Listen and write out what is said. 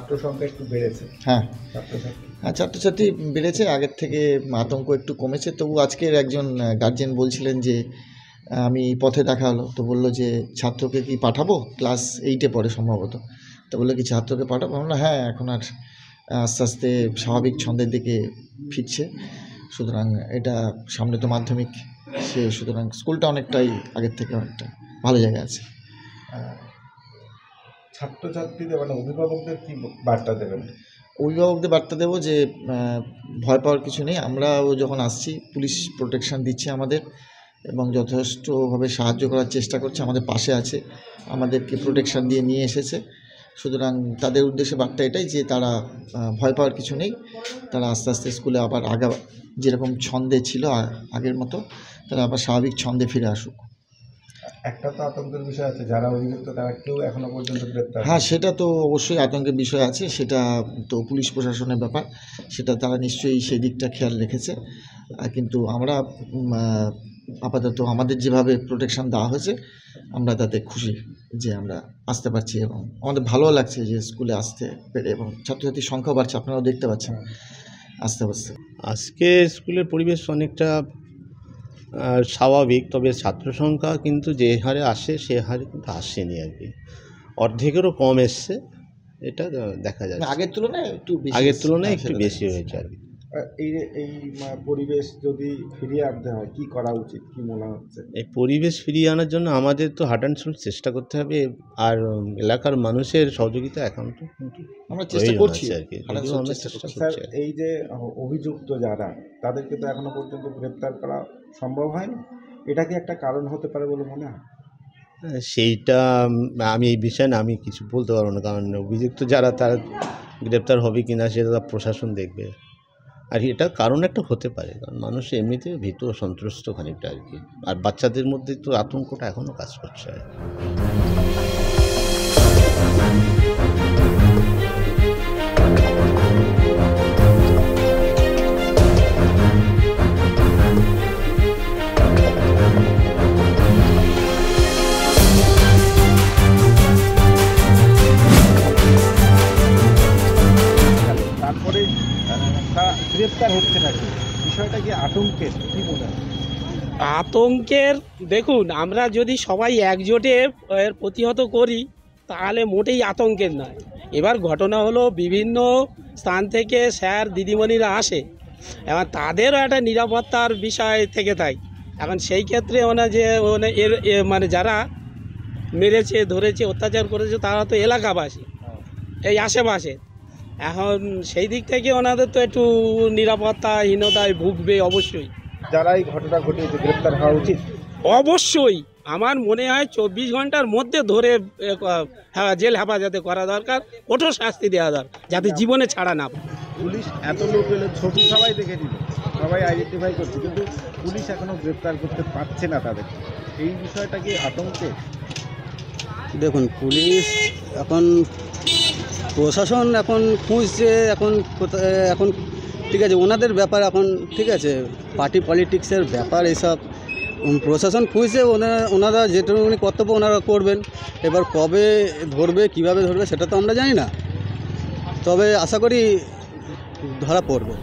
ছাত্র সংখ্যা একটু বেড়েছে। হ্যাঁ, ছাত্রছাত্রী বেড়েছে, আগের থেকে আতঙ্ক একটু কমেছে। তবু আজকের একজন গার্জেন বলছিলেন যে আমি পথে দেখা হলো, তো বললো যে ছাত্রকে কি পাঠাবো, ক্লাস 8-এ পড়ে সম্ভবত, তো বললো কি ছাত্রকে পাঠাবো। আমরা হ্যাঁ, এখন আর আস্তে আস্তে স্বাভাবিক ছন্দের দিকে ফিরছে। সুতরাং এটা সামনে তো মাধ্যমিক, সুতরাং স্কুলটা অনেকটাই আগের থেকে অনেকটা ভালো জায়গায় আছে। ছাত্রছাত্রীদের মানে অভিভাবকদের কি বার্তা দেবেন? অভিভাবকদের বার্তা দেবো যে ভয় পাওয়ার কিছু নেই। আমরাও যখন আসছি পুলিশ প্রোটেকশান দিচ্ছে আমাদের এবং যথেষ্টভাবে সাহায্য করার চেষ্টা করছে, আমাদের পাশে আছে, আমাদেরকে প্রোটেকশান দিয়ে নিয়ে এসেছে। সুতরাং তাদের উদ্দেশ্যে বার্তা এটাই যে তারা ভয় পাওয়ার কিছু নেই, তারা আস্তে আস্তে স্কুলে আবার যেরকম ছন্দে ছিল আগের মতো তারা আবার স্বাভাবিক ছন্দে ফিরে আসুক। একটা তো আতঙ্কের বিষয় আছে, যারা অভিযুক্ত তারা কেউ এখনো পর্যন্ত গ্রেপ্তার। হ্যাঁ, সেটা তো অবশ্যই আতঙ্কের বিষয় আছে, সেটা তো পুলিশ প্রশাসনের ব্যাপার, সেটা তারা নিশ্চয়ই সেই দিকটা খেয়াল রেখেছে। কিন্তু আমরা আপাতত আমাদের যেভাবে প্রোটেকশান দেওয়া হয়েছে আমরা তাতে খুশি যে আমরা আসতে পারছি এবং আমাদের ভালো লাগছে যে স্কুলে আসতে পেরে, এবং ছাত্রছাত্রীর সংখ্যা বাড়ছে, আপনারাও দেখতে পাচ্ছেন আস্তে আস্তে। আজকে স্কুলের পরিবেশ অনেকটা স্বাভাবিক, তবে ছাত্র সংখ্যা কিন্তু যে হারে আসে সে হারে কিন্তু আসেনি আর কি, অর্ধেকেরও কম এসছে, এটা দেখা যাচ্ছে। আগের তুলনায় একটু বেশি হয়েছে আর কি। এই পরিবেশ যদি ফিরিয়ে আনতে হয় কি করা উচিত, কি মনে হচ্ছে? এই পরিবেশ ফিরিয়ে আনার জন্য আমাদের তো হার্ট অ্যান্ড সোল চেষ্টা করতে হবে, আর এলাকার মানুষের সহযোগিতা এখন তো আমরা চেষ্টা করছি আর কি। স্যার, এই যে অভিযুক্ত যারা, তাদেরকে তো এখনো পর্যন্ত গ্রেপ্তার করা সম্ভব হয়নি, এটা কি একটা কারণ হতে পারে বলে মনে হয়? সেইটা আমি এই বিষয়ে আমি কিছু বলতে পারবো না, কারণ অভিযুক্ত যারা তারা গ্রেপ্তার হবে কিনা সেটা প্রশাসন দেখবে। আর এটা কারণ একটা হতে পারে, কারণ মানুষ এমনিতে ভীত সন্ত্রস্ত খানিকটা আর কি, আর বাচ্চাদের মধ্যে তো আতঙ্কটা এখনও কাজ করছে আর কি। তারপরে গ্রেপ্তার হচ্ছে নাকি, বিষয়টা কি আতঙ্কের, কি মনে হয়? আতঙ্কের, দেখুন আমরা যদি সবাই একজোটে এর প্রতিহত করি তাহলে মোটেই আতঙ্কের নয়। এবার ঘটনা হলো বিভিন্ন স্থান থেকে স্যার দিদিমণিরা আসে, এবার তাদেরও একটা নিরাপত্তার বিষয় থেকে থাকে। এখন সেই ক্ষেত্রে যে মানে যারা মেরেছে ধরেছে অত্যাচার করেছে তারা তো এলাকাবাসী এই আশেপাশে, এখন সেই দিক থেকে ওনাদের তো একটু নিরাপত্তাহীনতায় ভুগবে অবশ্যই। যারা এই ঘটনা ঘটিয়েছে গ্রেপ্তার হওয়া উচিত অবশ্যই। আমার মনে হয় 24 ঘন্টার মধ্যে ধরে জেল হেফাজতে করা দরকার, কঠোর শাস্তি দেওয়া দরকার, যাতে জীবনে ছাড়া না পায়। পুলিশ এত লোক এলে ছবি সবাই দেখে দিল, সবাই আইডেন্টিফাই করছে, কিন্তু পুলিশ এখনো গ্রেপ্তার করতে পারছে না তাদের। এই বিষয়টা কি আতঙ্কে? দেখুন, পুলিশ এখন প্রশাসন এখন খুঁজছে, এখন ঠিক আছে ওনাদের ব্যাপার, এখন ঠিক আছে পার্টি পলিটিক্সের ব্যাপার এসব, প্রশাসন খুঁজছে, ওনারা যেটুকুনি কর্তব্য ওনারা করবেন। এবার কবে ধরবে, কিভাবে ধরবে সেটা তো আমরা জানি না, তবে আশা করি ধরা পড়বে।